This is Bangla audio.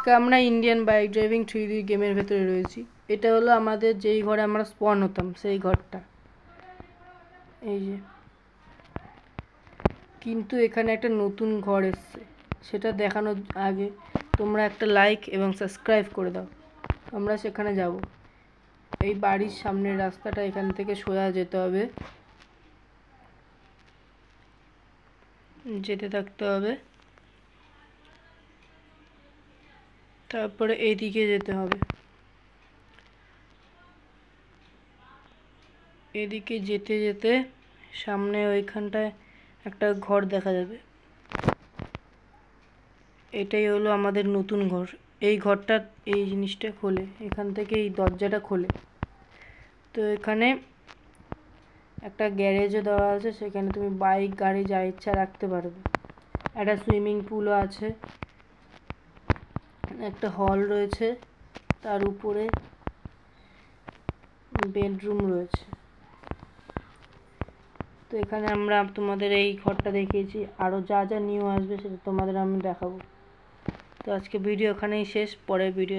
আজকে আমরা ইন্ডিয়ান বাইক ড্রাইভিং 3D গেমের ভেতরে রয়েছি। এটা হলো আমাদের যেই ঘরে আমরা স্পন হতাম সেই ঘরটা, এই যে। কিন্তু এখানে একটা নতুন ঘর এসছে, সেটা দেখানোর আগে তোমরা একটা লাইক এবং সাবস্ক্রাইব করে দাও। আমরা সেখানে যাব। এই বাড়ির সামনের রাস্তাটা এখান থেকে সোজা যেতে হবে, যেতে থাকতে হবে, তারপরে এইদিকে যেতে হবে। এদিকে যেতে যেতে সামনে ওইখানটায় একটা ঘর দেখা যাবে। এটাই হলো আমাদের নতুন ঘর। এই ঘরটা, এই জিনিসটা খোলে, এখান থেকে এই দরজাটা খোলে। তো এখানে একটা গ্যারেজও দেওয়া আছে, সেখানে তুমি বাইক গাড়ি যা ইচ্ছা রাখতে পারবে। একটা সুইমিং পুলও আছে, একটা হল রয়েছে, তার উপরে বেডরুম রয়েছে। তো এখানে আমরা তোমাদের এই ঘরটা দেখিয়েছি, আরও যা যা নিউ আসবে সেটা তোমাদের আমি দেখাবো। তো আজকে ভিডিও এখানেই শেষ, পরের ভিডিও